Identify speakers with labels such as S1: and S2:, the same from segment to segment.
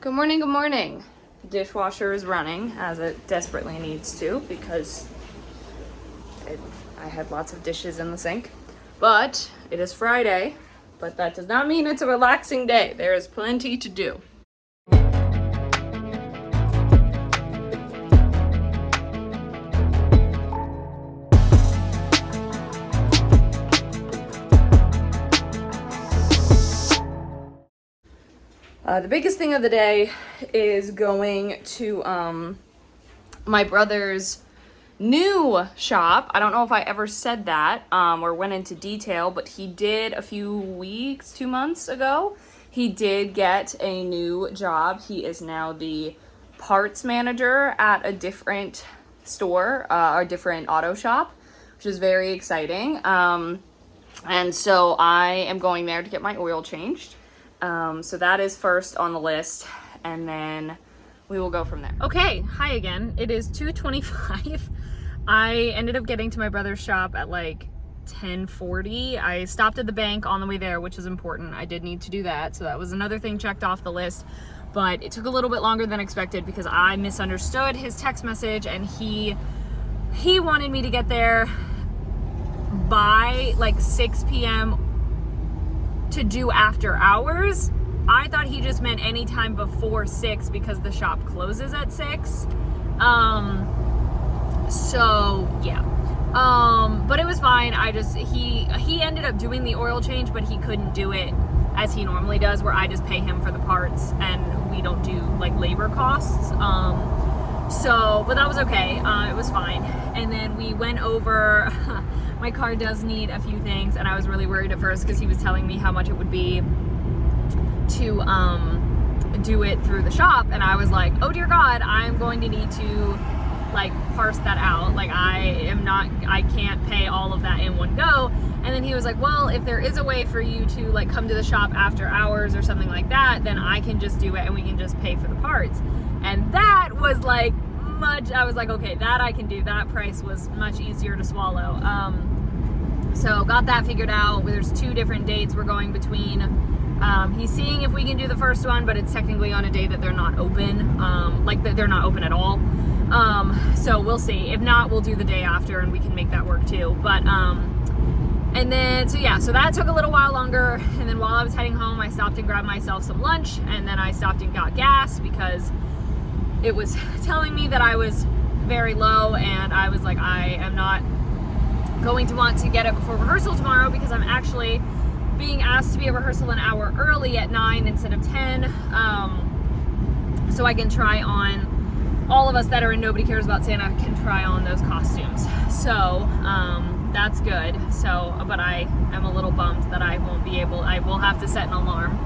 S1: Good morning, good morning. The dishwasher is running as it desperately needs to because I had lots of dishes in the sink. But it is Friday, but that does not mean it's a relaxing day. There is plenty to do. The biggest thing of the day is going to my brother's new shop. I don't know if I ever said that or went into detail, but he did a few weeks, 2 months ago. He did get a new job. He is now the parts manager at a different store, a different auto shop, which is very exciting. And so I am going there to get my oil changed. So that is first on the list, and then we will go from there. Okay, hi again. It is 2:25. I ended up getting to my brother's shop at like 10:40. I stopped at the bank on the way there, which is important. I did need to do that, so that was another thing checked off the list. But it took a little bit longer than expected because I misunderstood his text message, and he wanted me to get there by like 6 p.m. to do after hours. I thought he just meant anytime before 6 because the shop closes at 6. So yeah. But it was fine. He ended up doing the oil change, but he couldn't do it as he normally does, where I just pay him for the parts and we don't do like labor costs. But that was okay. It was fine. And then we went over, my car does need a few things, and I was really worried at first because he was telling me how much it would be to do it through the shop, and I was like, oh dear God, I'm going to need to like parse that out. Like I can't pay all of that in one go. And then he was like, well, if there is a way for you to like come to the shop after hours or something like that, then I can just do it and we can just pay for the parts. And that was like I was like, okay, that I can do. That price was much easier to swallow. So got that figured out. There's 2 different dates we're going between. He's seeing if we can do the first one, but it's technically on a day that they're not open. They're not open at all. So we'll see. If not, we'll do the day after and we can make that work too. But, and then, so that took a little while longer. And then while I was heading home, I stopped and grabbed myself some lunch, and then I stopped and got gas because it was telling me that I was very low, and I was like, I am not going to want to get it before rehearsal tomorrow because I'm actually being asked to be at rehearsal an hour early at 9 instead of 10, so I can try on, all of us that are in Nobody Cares About Santa can try on those costumes. So that's good. So, but I am a little bummed that I will have to set an alarm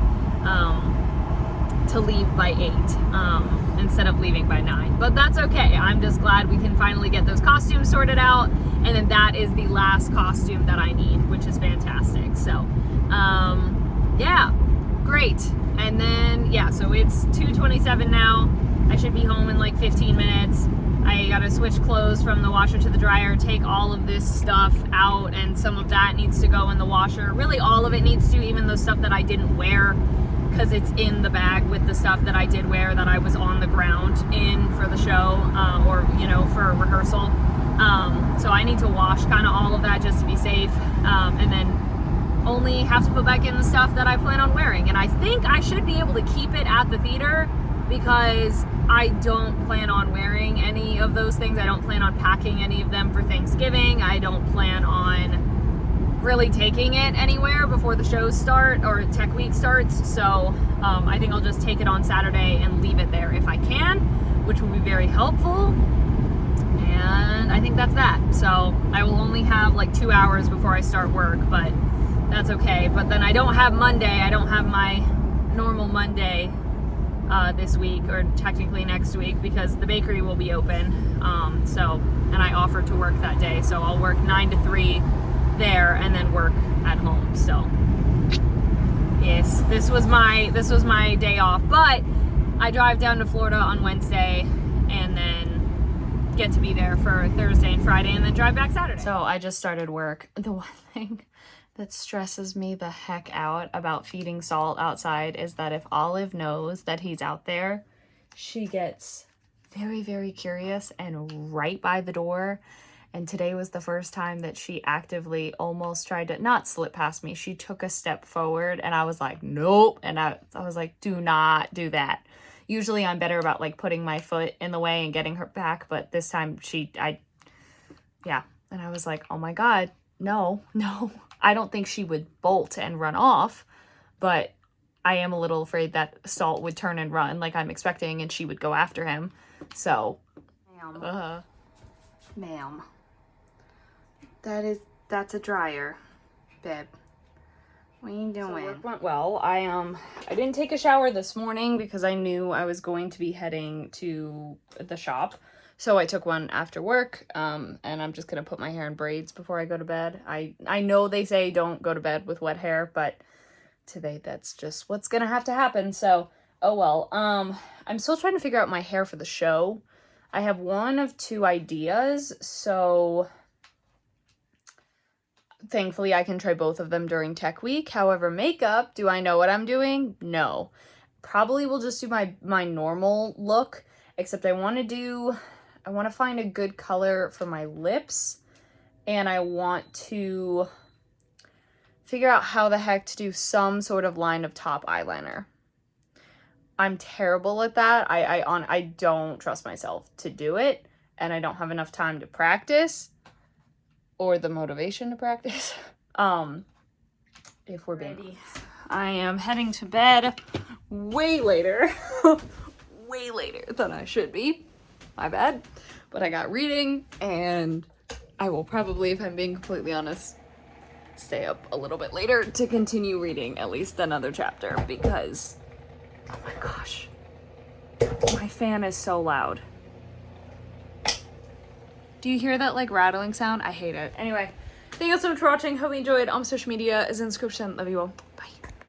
S1: to leave by 8 instead of leaving by 9, but that's okay. I'm just glad we can finally get those costumes sorted out, and then that is the last costume that I need, which is fantastic. So yeah, great. And then so it's 2:27 now. I should be home in like 15 minutes. I gotta switch clothes from the washer to the dryer, take all of this stuff out, and some of that needs to go in the washer. Really all of it needs to, even the stuff that I didn't wear, because it's in the bag with the stuff that I did wear that I was on the ground in for the show, or for rehearsal. So I need to wash kind of all of that just to be safe, and then only have to put back in the stuff that I plan on wearing. And I think I should be able to keep it at the theater because I don't plan on wearing any of those things. I don't plan on packing any of them for Thanksgiving. I don't plan on really taking it anywhere before the shows start or Tech Week starts. So I think I'll just take it on Saturday and leave it there if I can, which will be very helpful. And I think that's that. So I will only have like 2 hours before I start work, but that's okay. But then I don't have Monday. I don't have my normal Monday this week, or technically next week, because the bakery will be open. And I offered to work that day. So I'll work 9 to 3 there and then work at home. So yes, this was my day off, but I drive down to Florida on Wednesday and then get to be there for Thursday and Friday and then drive back Saturday. So I just started work. The one thing
S2: that stresses me the heck out about feeding Salt outside is that if Olive knows that he's out there, she gets very, very curious and right by the door. And today was the first time that she actively almost tried to not slip past me. She took a step forward and I was like, nope. And I was like, do not do that. Usually I'm better about like putting my foot in the way and getting her back. But this time yeah. And I was like, oh my God, no. I don't think she would bolt and run off, but I am a little afraid that Salt would turn and run like I'm expecting and she would go after him. So, ma'am, that's a dryer, babe. What are you doing? So work went well. I didn't take a shower this morning because I knew I was going to be heading to the shop. So I took one after work, and I'm just gonna put my hair in braids before I go to bed. I know they say don't go to bed with wet hair, but today that's just what's gonna have to happen. So, oh well. I'm still trying to figure out my hair for the show. I have one of two ideas, so thankfully I can try both of them during tech week. However, makeup, do I know what I'm doing? No. Probably will just do my normal look, except I want to find a good color for my lips, and I want to figure out how the heck to do some sort of line of top eyeliner. I'm terrible at that. I don't trust myself to do it, and I don't have enough time to practice or the motivation to practice. If we're being ready. I am heading to bed way later. Way later than I should be. My bad. But I got reading, and I will probably, if I'm being completely honest, stay up a little bit later to continue reading at least another chapter because, oh my gosh, my fan is so loud. Do you hear that like rattling sound? I hate it. Anyway, thank you so much for watching. Hope you enjoyed. All my social media is in the description. Love you all. Bye.